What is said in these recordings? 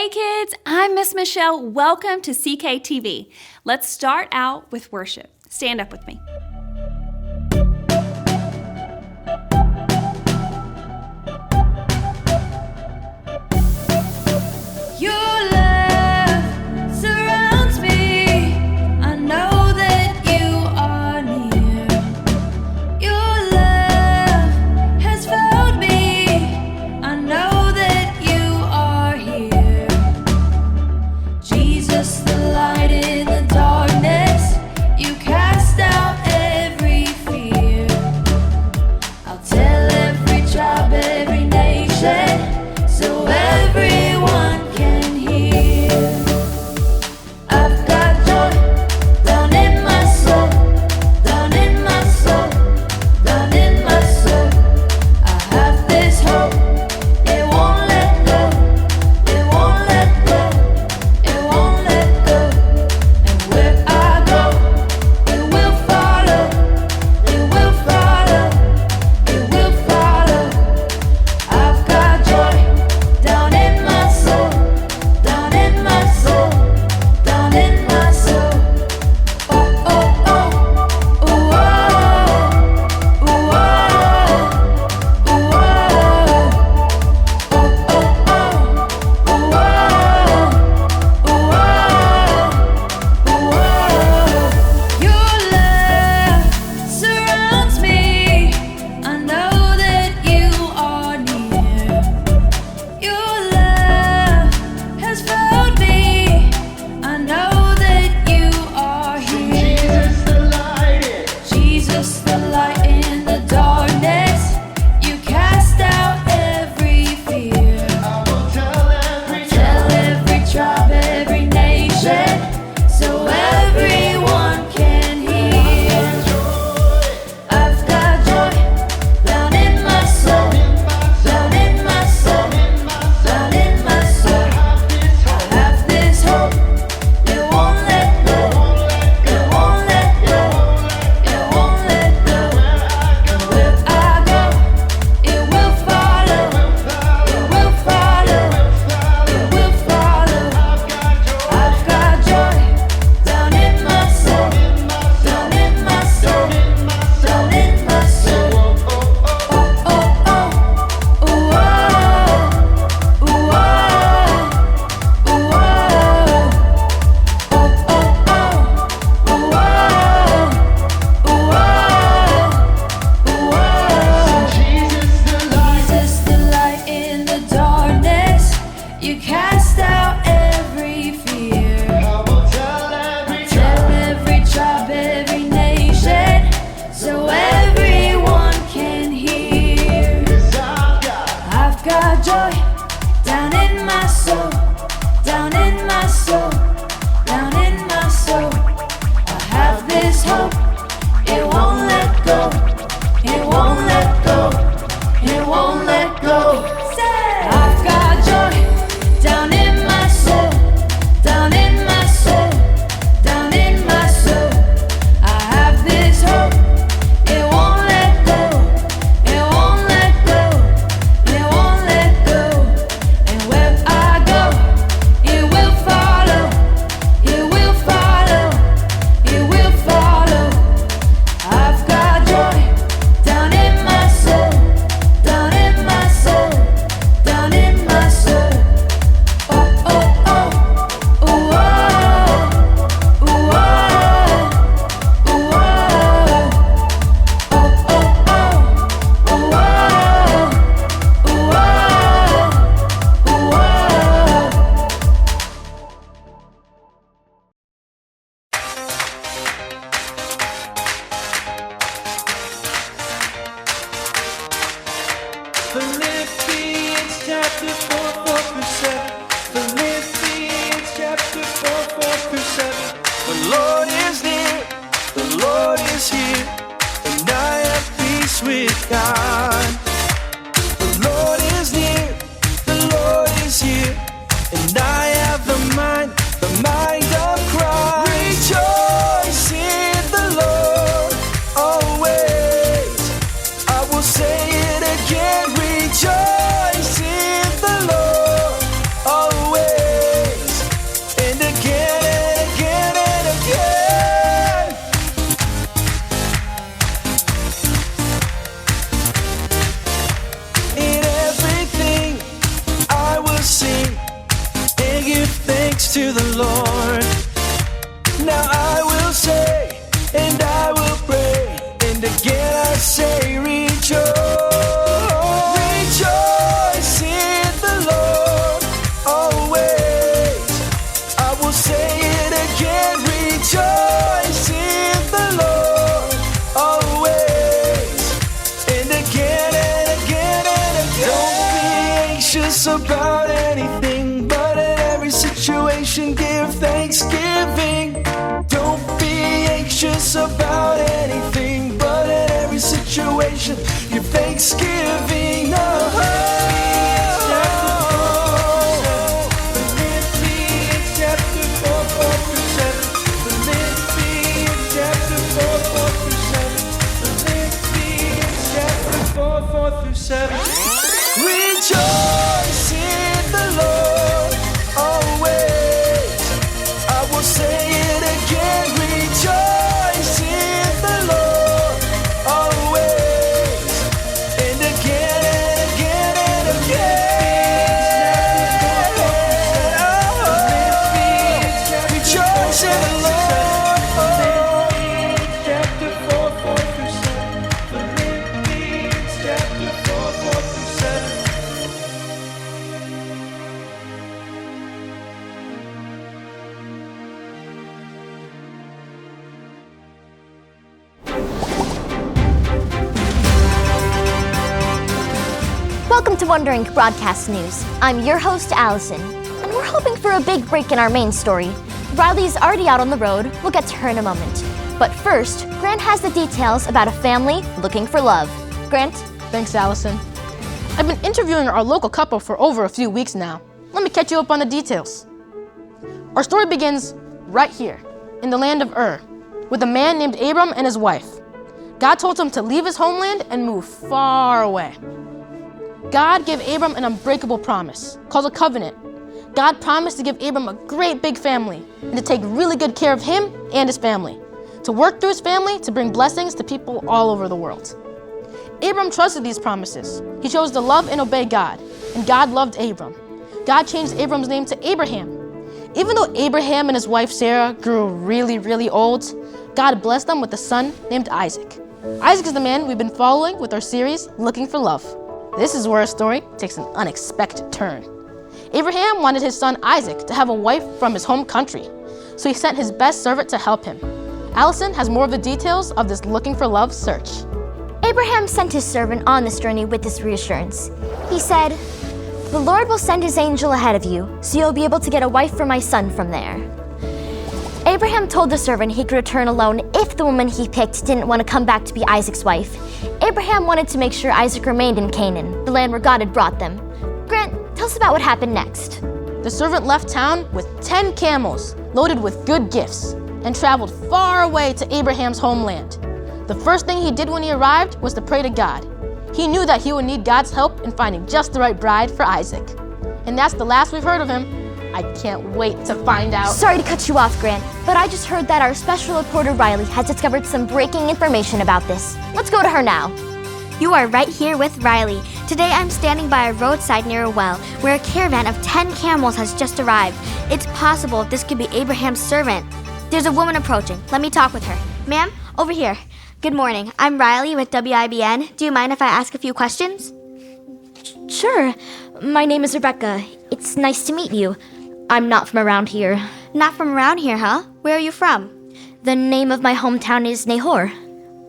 Hey kids, I'm Miss Michelle. Welcome to CKTV. Let's start out with worship. Stand up with me. Down about anything, but in every situation give thanksgiving. Don't be anxious about anything, but in every situation give thanksgiving. Philippians chapter 4, 4-7. Philippians chapter 4, 4-7. Philippians chapter 4, 4-7. Rejoice in the Lord always. I will say it again. Rejoice in the Lord always. And again and again and again. Rejoice in the Lord. Philippians chapter 4, 4-7. Philippians chapter 4, 4-7. Welcome to Wondering Broadcast News. I'm your host, Allison, and we're hoping for a big break in our main story. Riley's already out on the road. We'll get to her in a moment. But first, Grant has the details about a family looking for love. Grant? Thanks, Allison. I've been interviewing our local couple for over a few weeks now. Let me catch you up on the details. Our story begins right here, in the land of Ur, with a man named Abram and his wife. God told him to leave his homeland and move far away. God gave Abram an unbreakable promise, called a covenant. God promised to give Abram a great big family and to take really good care of him and his family, to work through his family to bring blessings to people all over the world. Abram trusted these promises. He chose to love and obey God, and God loved Abram. God changed Abram's name to Abraham. Even though Abraham and his wife Sarah grew really old, God blessed them with a son named Isaac. Isaac is the man we've been following with our series, Looking for Love. This is where our story takes an unexpected turn. Abraham wanted his son Isaac to have a wife from his home country, so he sent his best servant to help him. Allison has more of the details of this Looking for Love search. Abraham sent his servant on this journey with this reassurance. He said, "The Lord will send his angel ahead of you, so you'll be able to get a wife for my son from there." Abraham told the servant he could return alone if the woman he picked didn't want to come back to be Isaac's wife. Abraham wanted to make sure Isaac remained in Canaan, the land where God had brought them. Grant, tell us about what happened next. The servant left town with 10 camels loaded with good gifts and traveled far away to Abraham's homeland. The first thing he did when he arrived was to pray to God. He knew that he would need God's help in finding just the right bride for Isaac. And that's the last we've heard of him. I can't wait to find out. Sorry to cut you off, Grant, but I just heard that our special reporter Riley has discovered some breaking information about this. Let's go to her now. You are right here with Riley. Today I'm standing by a roadside near a well where a caravan of 10 camels has just arrived. It's possible this could be Abraham's servant. There's a woman approaching. Let me talk with her. Ma'am, over here. Good morning. I'm Riley with WIBN. Do you mind if I ask a few questions? Sure. My name is Rebecca. It's nice to meet you. I'm not from around here. Not from around here, huh? Where are you from? The name of my hometown is Nahor.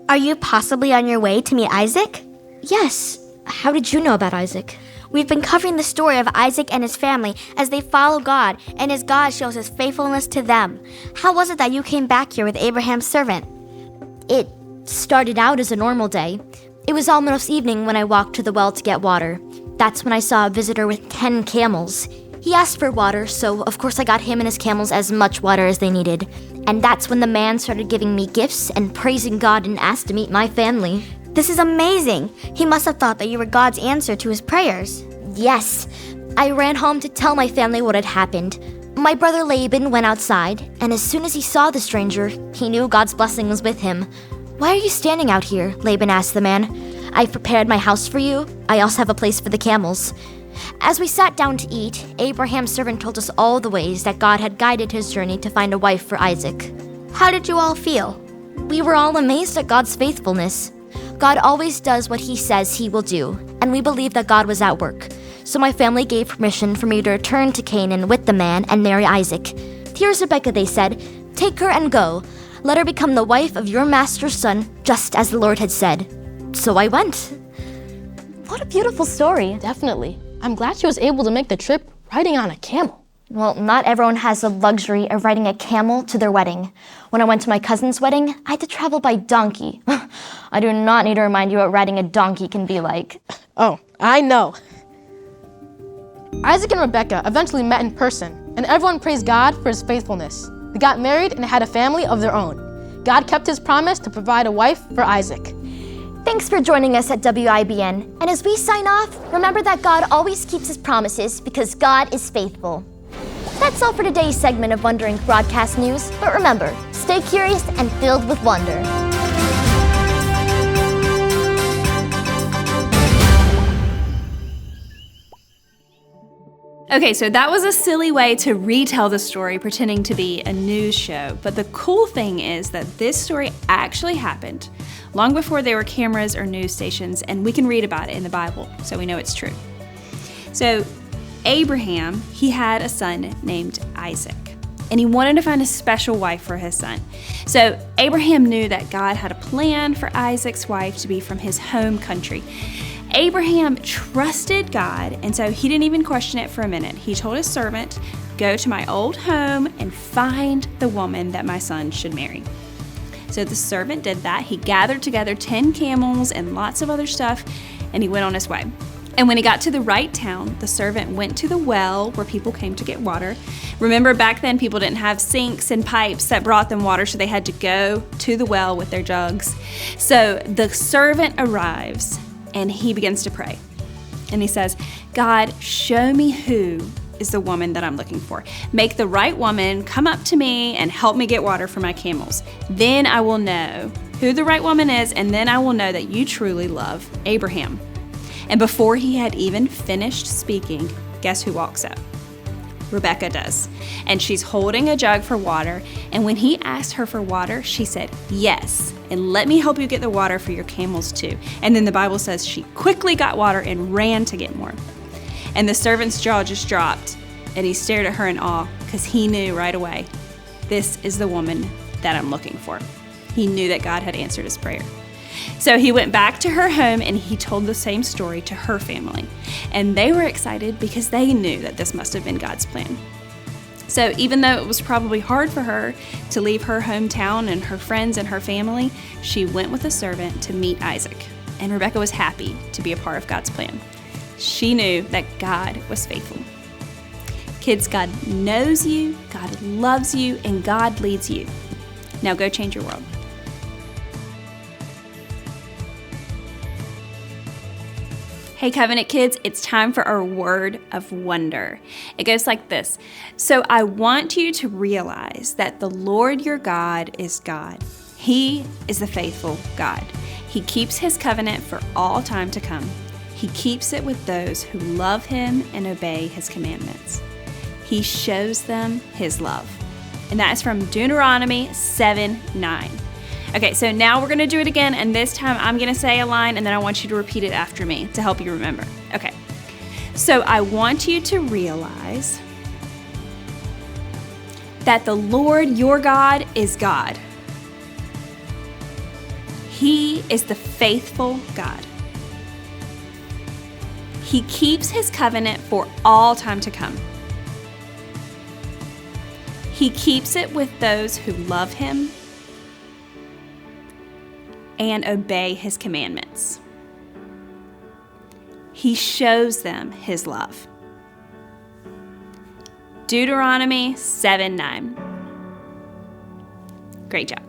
Are you possibly on your way to meet Isaac? Yes. How did you know about Isaac? We've been covering the story of Isaac and his family as they follow God, and as God shows his faithfulness to them. How was it that you came back here with Abraham's servant? It started out as a normal day. It was almost evening when I walked to the well to get water. That's when I saw a visitor with 10 camels. He asked for water, so of course I got him and his camels as much water as they needed. And that's when the man started giving me gifts and praising God and asked to meet my family. This is amazing. He must have thought that you were God's answer to his prayers. Yes. I ran home to tell my family what had happened. My brother Laban went outside, and as soon as he saw the stranger, he knew God's blessing was with him. "Why are you standing out here?" Laban asked the man. "I've prepared my house for you. I also have a place for the camels." As we sat down to eat, Abraham's servant told us all the ways that God had guided his journey to find a wife for Isaac. How did you all feel? We were all amazed at God's faithfulness. God always does what he says he will do, and we believed that God was at work. So my family gave permission for me to return to Canaan with the man and marry Isaac. "Here's Rebecca," they said. "Take her and go. Let her become the wife of your master's son, just as the Lord had said." So I went. What a beautiful story. Definitely. I'm glad she was able to make the trip riding on a camel. Well, not everyone has the luxury of riding a camel to their wedding. When I went to my cousin's wedding, I had to travel by donkey. I do not need to remind you what riding a donkey can be like. Oh, I know. Isaac and Rebecca eventually met in person, and everyone praised God for his faithfulness. They got married and had a family of their own. God kept his promise to provide a wife for Isaac. Thanks for joining us at WIBN. And as we sign off, remember that God always keeps his promises because God is faithful. That's all for today's segment of Wondering Broadcast News. But remember, stay curious and filled with wonder. Okay, so that was a silly way to retell the story pretending to be a news show. But the cool thing is that this story actually happened long before there were cameras or news stations, and we can read about it in the Bible, so we know it's true. So Abraham, he had a son named Isaac, and he wanted to find a special wife for his son. So Abraham knew that God had a plan for Isaac's wife to be from his home country. Abraham trusted God, and so he didn't even question it for a minute. He told his servant, "Go to my old home and find the woman that my son should marry." So the servant did that. He gathered together 10 camels and lots of other stuff, and he went on his way. And when he got to the right town, the servant went to the well where people came to get water. Remember, back then, people didn't have sinks and pipes that brought them water, so they had to go to the well with their jugs. So the servant arrives, and he begins to pray. And he says, "God, show me who is the woman that I'm looking for. Make the right woman come up to me and help me get water for my camels. Then I will know who the right woman is, and then I will know that you truly love Abraham." And before he had even finished speaking, guess who walks up? Rebecca does. And she's holding a jug for water. And when he asked her for water, she said, "Yes, and let me help you get the water for your camels too." And then the Bible says she quickly got water and ran to get more. And the servant's jaw just dropped, and he stared at her in awe because he knew right away, this is the woman that I'm looking for. He knew that God had answered his prayer. So he went back to her home and he told the same story to her family. And they were excited because they knew that this must have been God's plan. So even though it was probably hard for her to leave her hometown and her friends and her family, she went with a servant to meet Isaac. And Rebecca was happy to be a part of God's plan. She knew that God was faithful. Kids, God knows you, God loves you, and God leads you. Now go change your world. Hey Covenant kids, it's time for our word of wonder. It goes like this. So I want you to realize that the Lord your God is God. He is the faithful God. He keeps his covenant for all time to come. He keeps it with those who love him and obey his commandments. He shows them his love. And that is from Deuteronomy 7:9. Okay, so now we're going to do it again, and this time I'm going to say a line, and then I want you to repeat it after me to help you remember. Okay, so I want you to realize that the Lord your God is God. He is the faithful God. He keeps his covenant for all time to come. He keeps it with those who love him and obey his commandments. He shows them his love. Deuteronomy 7:9. Great job.